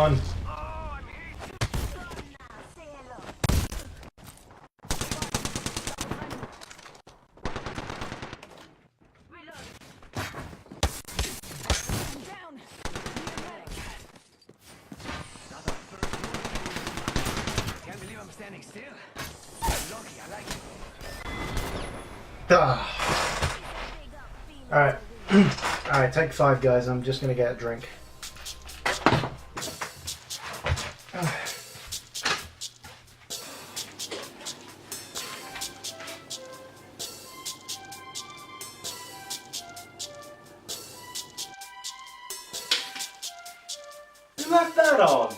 on. Standing still. Lucky, I like it. Alright. Alright, take 5, guys. I'm just gonna get a drink. Who left that on?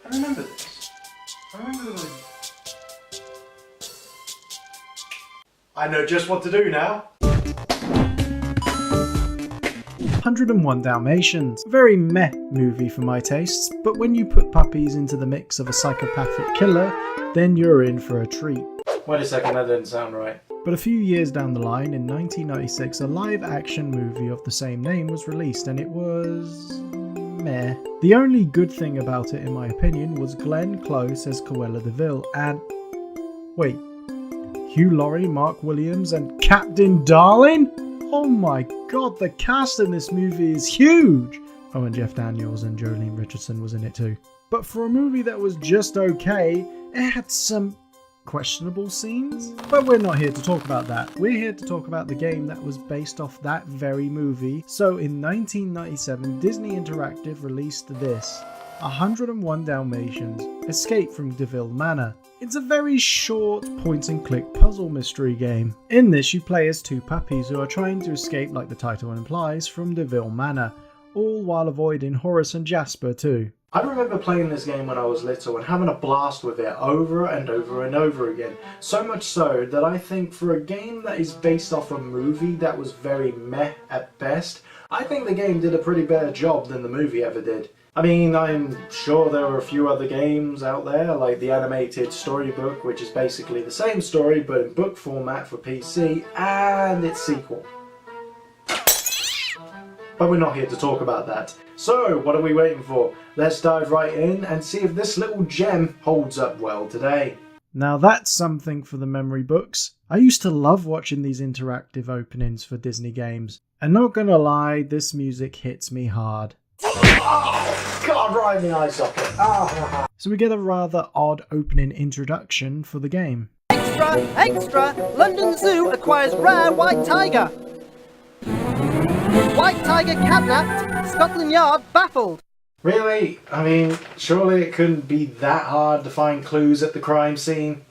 I remember this. I know just what to do now. 101 Dalmatians. A very meh movie for my tastes, but when you put puppies into the mix of a psychopathic killer, then you're in for a treat. Wait a second, that didn't sound right. But a few years down the line, in 1996, a live-action movie of the same name was released, and it was meh. The only good thing about it, in my opinion, was Glenn Close as Cruella DeVil, and... wait, Hugh Laurie, Mark Williams, and Captain Darling? Oh my god, the cast in this movie is huge! Oh, and Jeff Daniels and Jolene Richardson was in it too. But for a movie that was just okay, it had some questionable scenes. But we're not here to talk about that. We're here to talk about the game that was based off that very movie. So in 1997, Disney Interactive released this, 101 Dalmatians, Escape from DeVil Manor. It's a very short point-and-click puzzle mystery game. In this, you play as 2 puppies who are trying to escape, like the title implies, from DeVil Manor, all while avoiding Horace and Jasper too. I remember playing this game when I was little and having a blast with it over and over and over again. So much so that I think for a game that is based off a movie that was very meh at best, I think the game did a pretty better job than the movie ever did. I mean, I'm sure there are a few other games out there, like the animated storybook, which is basically the same story but in book format for PC, and its sequel. But we're not here to talk about that. So, what are we waiting for? Let's dive right in and see if this little gem holds up well today. Now that's something for the memory books. I used to love watching these interactive openings for Disney games. And not gonna lie, this music hits me hard. Oh, God, right in the eye socket. Oh. So we get a rather odd opening introduction for the game. Extra, extra! London Zoo acquires rare white tiger. White tiger kidnapped. Scotland Yard baffled. Really? I mean, surely it couldn't be that hard to find clues at the crime scene?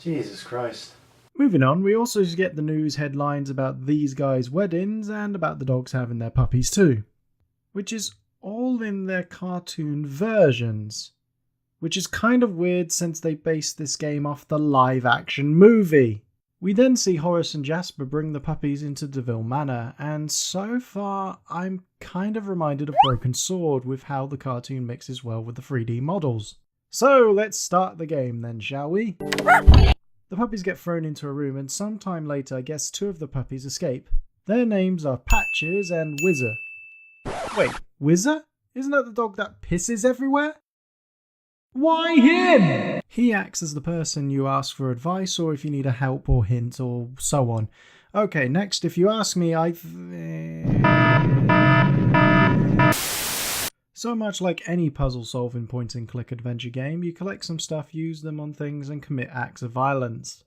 Jesus Christ. Moving on, we also get the news headlines about these guys' weddings and about the dogs having their puppies too. Which is all in their cartoon versions. Which is kind of weird since they based this game off the live-action movie. We then see Horace and Jasper bring the puppies into DeVil Manor, and so far I'm kind of reminded of Broken Sword with how the cartoon mixes well with the 3D models. So let's start the game then, shall we? The puppies get thrown into a room, and sometime later I guess 2 of the puppies escape. Their names are Patches and Whizzer. Wait, Whizzer? Isn't that the dog that pisses everywhere? Why him? He acts as the person you ask for advice or if you need a help or hint or so on. Okay, next, if you ask me, So much like any puzzle-solving point-and-click adventure game, you collect some stuff, use them on things, and commit acts of violence.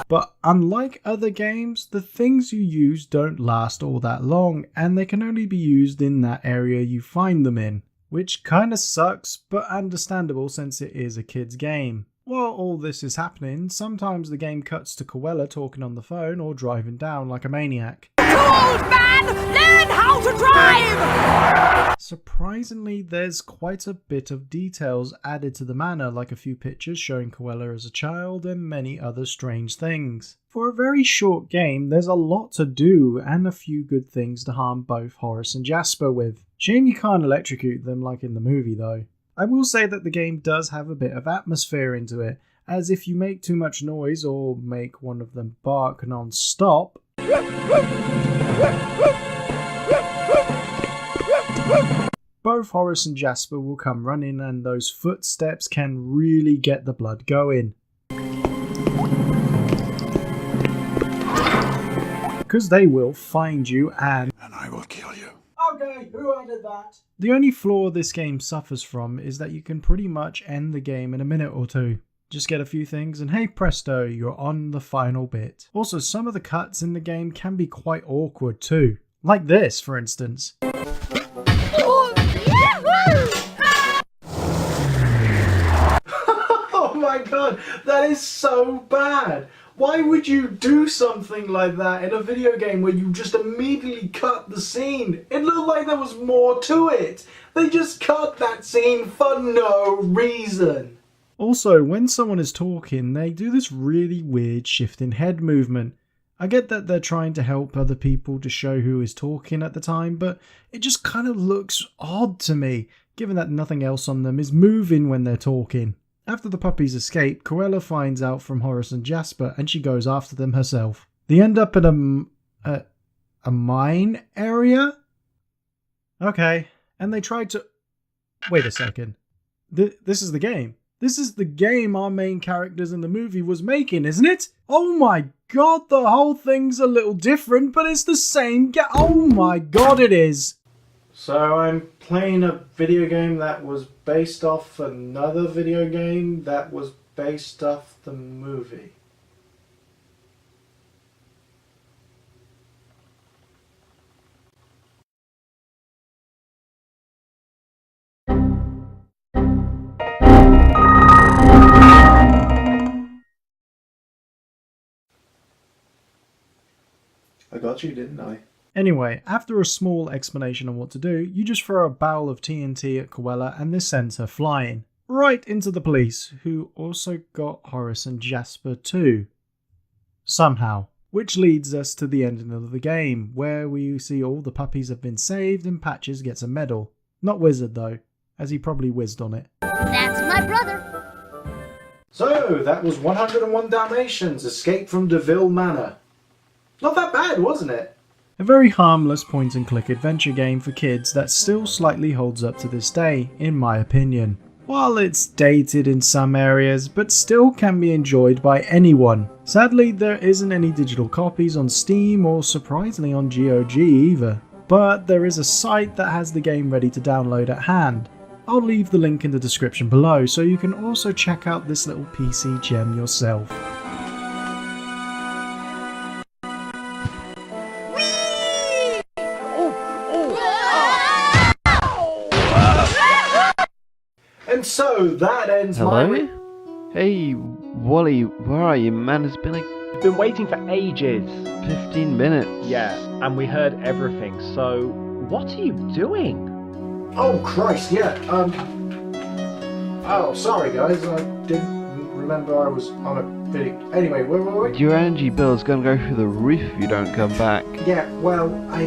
But unlike other games, the things you use don't last all that long, and they can only be used in that area you find them in. Which kinda sucks, but understandable since it is a kid's game. While all this is happening, sometimes the game cuts to Cruella talking on the phone or driving down like a maniac. old man! Learn how to drive! Surprisingly, there's quite a bit of details added to the manor, like a few pictures showing Cruella as a child and many other strange things. For a very short game, there's a lot to do and a few good things to harm both Horace and Jasper with. Shame you can't electrocute them like in the movie though. I will say that the game does have a bit of atmosphere into it, as if you make too much noise or make one of them bark non-stop, both Horace and Jasper will come running and those footsteps can really get the blood going. Because they will find you and I will kill you. okay, who added that? The only flaw this game suffers from is that you can pretty much end the game in a minute or two. Just get a few things and hey presto, you're on the final bit. Also, some of the cuts in the game can be quite awkward too. Like this, for instance. Oh my god, that is so bad! Why would you do something like that in a video game where you just immediately cut the scene? It looked like there was more to it. They just cut that scene for no reason. Also, when someone is talking, they do this really weird shifting head movement. I get that they're trying to help other people to show who is talking at the time, but it just kind of looks odd to me, given that nothing else on them is moving when they're talking. After the puppies escape, Cruella finds out from Horace and Jasper and she goes after them herself. They end up at a mine area? Okay, and they tried to... Wait a second. This is the game. This is the game our main characters in the movie was making, isn't it? Oh my god, the whole thing's a little different, but it's the same game. Oh my god, it is. So I'm playing a video game that was based off another video game that was based off the movie. I got you, didn't I? Anyway, after a small explanation on what to do, you just throw a barrel of TNT at Cruella and this sends her flying. Right into the police, who also got Horace and Jasper too. Somehow. Which leads us to the ending of the game, where we see all the puppies have been saved and Patches gets a medal. Not Wizard though, as he probably whizzed on it. That's my brother. So, that was 101 Dalmatians, Escape from DeVil Manor. Not that bad, wasn't it? A very harmless point-and-click adventure game for kids that still slightly holds up to this day, in my opinion. While it's dated in some areas, but still can be enjoyed by anyone. Sadly, there isn't any digital copies on Steam or surprisingly on GOG either. But there is a site that has the game ready to download at hand. I'll leave the link in the description below so you can also check out this little PC gem yourself. And so that ends Hello? Hey, Whalley, where are you, man? It's been like We've been waiting for ages. 15 minutes. Yeah, and we heard everything. So, what are you doing? Oh Christ, yeah, oh, sorry guys, I didn't remember I was on a video. Anyway, where were we? Your energy bill's gonna go through the roof if you don't come back. Yeah, well, I